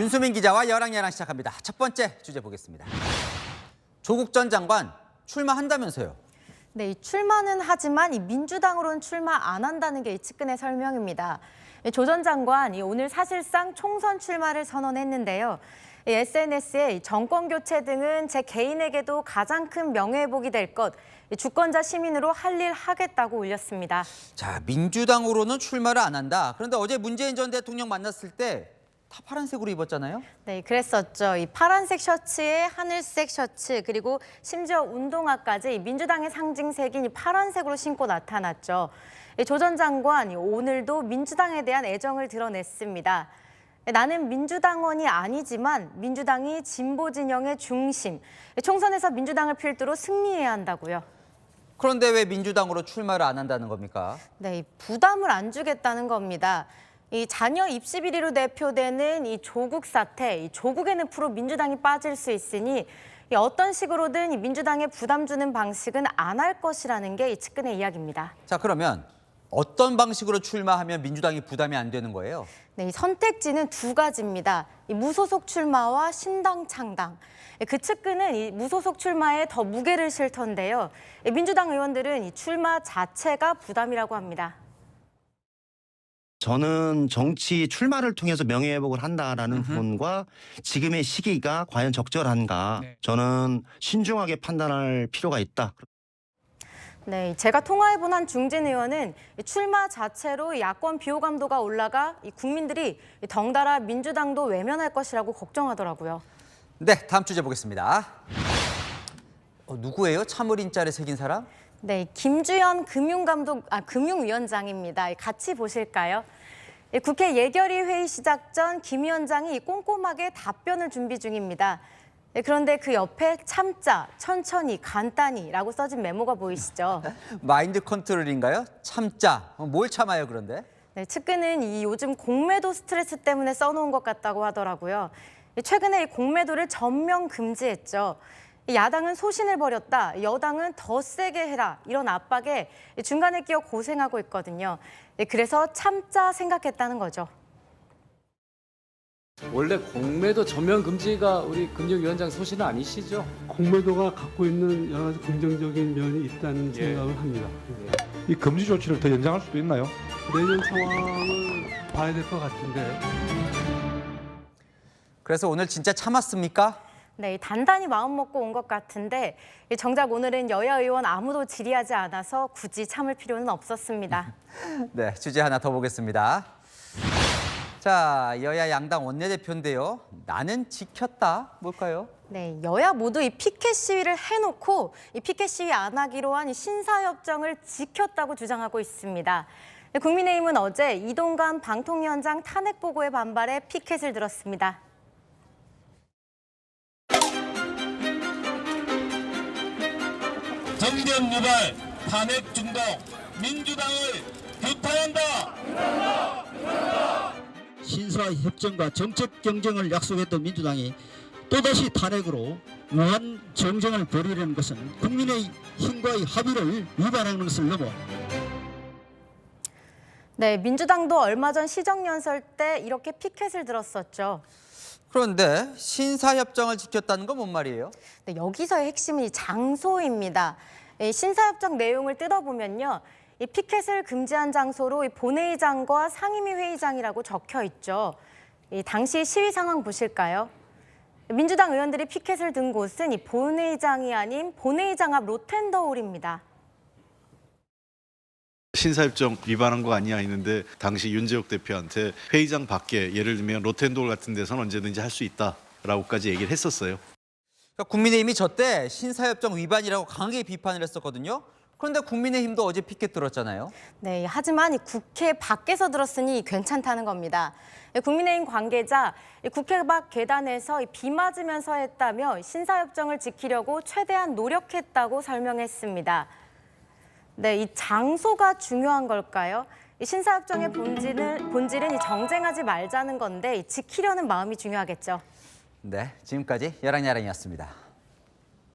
윤수민 기자와 여랑야랑 시작합니다. 첫 번째 주제 보겠습니다. 조국 전 장관 출마한다면서요? 네, 출마는 하지만 민주당으로는 출마 안 한다는 게 이 측근의 설명입니다. 조 전 장관이 오늘 사실상 총선 출마를 선언했는데요. SNS에 정권 교체 등은 제 개인에게도 가장 큰 명예회복이 될 것, 주권자 시민으로 할 일 하겠다고 올렸습니다. 자, 민주당으로는 출마를 안 한다. 그런데 어제 문재인 전 대통령 만났을 때 다 파란색으로 입었잖아요. 네, 그랬었죠. 이 파란색 셔츠에 하늘색 셔츠, 그리고 심지어 운동화까지 민주당의 상징색인 이 파란색으로 신고 나타났죠. 조 전 장관 오늘도 민주당에 대한 애정을 드러냈습니다. 나는 민주당원이 아니지만 민주당이 진보 진영의 중심, 총선에서 민주당을 필두로 승리해야 한다고요. 그런데 왜 민주당으로 출마를 안 한다는 겁니까? 네, 부담을 안 주겠다는 겁니다. 이 자녀 입시 비리로 대표되는 이 조국 사태, 이 조국의 늪으로 민주당이 빠질 수 있으니 어떤 식으로든 이 민주당에 부담 주는 방식은 안 할 것이라는 게 이 측근의 이야기입니다. 자, 그러면 어떤 방식으로 출마하면 민주당이 부담이 안 되는 거예요? 네, 이 선택지는 두 가지입니다. 이 무소속 출마와 신당 창당. 그 측근은 이 무소속 출마에 더 무게를 실 텐데요. 민주당 의원들은 이 출마 자체가 부담이라고 합니다. 저는 정치 출마를 통해서 명예회복을 한다라는 부분과 지금의 시기가 과연 적절한가, 저는 신중하게 판단할 필요가 있다. 네, 제가 통화해본 한 중진 의원은 출마 자체로 야권 비호감도가 올라가 국민들이 덩달아 민주당도 외면할 것이라고 걱정하더라고요. 네, 다음 주제 보겠습니다. 누구예요? 참을인자를 새긴 사람? 네, 김주현 금융위원장입니다. 같이 보실까요? 국회 예결위 회의 시작 전 김 위원장이 꼼꼼하게 답변을 준비 중입니다. 그런데 그 옆에 참자, 천천히, 간단히라고 써진 메모가 보이시죠? 마인드 컨트롤인가요? 참자. 뭘 참아요, 그런데? 네, 측근은 이 요즘 공매도 스트레스 때문에 써놓은 것 같다고 하더라고요. 최근에 이 공매도를 전면 금지했죠. 야당은 소신을 버렸다, 여당은 더 세게 해라, 이런 압박에 중간에 끼어 고생하고 있거든요. 그래서 참자 생각했다는 거죠. 원래 공매도 전면 금지가 우리 금융위원장 소신은 아니시죠? 공매도가 갖고 있는 여러 가지 긍정적인 면이 있다는 생각을 합니다. 이 금지 조치를 더 연장할 수도 있나요? 내년 상황을 봐야 될 것 같은데. 그래서 오늘 진짜 참았습니까? 네, 단단히 마음 먹고 온 것 같은데 정작 오늘은 여야 의원 아무도 질의하지 않아서 굳이 참을 필요는 없었습니다. 네, 주제 하나 더 보겠습니다. 자, 여야 양당 원내대표인데요. 나는 지켰다. 뭘까요? 네, 여야 모두 이 피켓 시위를 해놓고 이 피켓 시위 안 하기로 한 신사협정을 지켰다고 주장하고 있습니다. 국민의힘은 어제 이동관 방통위원장 탄핵 보고에 반발해 피켓을 들었습니다. 정권 유발, 탄핵 중독, 민주당을 규탄한다. 신사협정과 정책 경쟁을 약속했던 민주당이 또다시 탄핵으로 무한 정쟁을 벌이려는 것은 국민의 힘과의 합의를 위반하는 것을 넘어. 네, 민주당도 얼마 전 시정연설 때 이렇게 피켓을 들었었죠. 그런데 신사협정을 지켰다는 건 뭔 말이에요? 네, 여기서의 핵심은 이 장소입니다. 이 신사협정 내용을 뜯어보면요. 이 피켓을 금지한 장소로 이 본회의장과 상임위 회의장이라고 적혀 있죠. 이 당시 시위 상황 보실까요? 민주당 의원들이 피켓을 든 곳은 이 본회의장이 아닌 본회의장 앞 로텐더홀입니다. 신사협정 위반한 거 아니야 했는데 당시 윤재욱 대표한테 회의장 밖에 예를 들면 로텐도홀 같은 데서는 언제든지 할 수 있다라고까지 얘기를 했었어요. 그러니까 국민의힘이 저 때 신사협정 위반이라고 강하게 비판을 했었거든요. 그런데 국민의힘도 어제 피켓 들었잖아요. 네, 하지만 이 국회 밖에서 들었으니 괜찮다는 겁니다. 국민의힘 관계자 국회 밖 계단에서 비 맞으면서 했다며 신사협정을 지키려고 최대한 노력했다고 설명했습니다. 네, 이 장소가 중요한 걸까요? 이 신사협정의 본질은 이 정쟁하지 말자는 건데 지키려는 마음이 중요하겠죠. 네, 지금까지 여랑야랑이었습니다.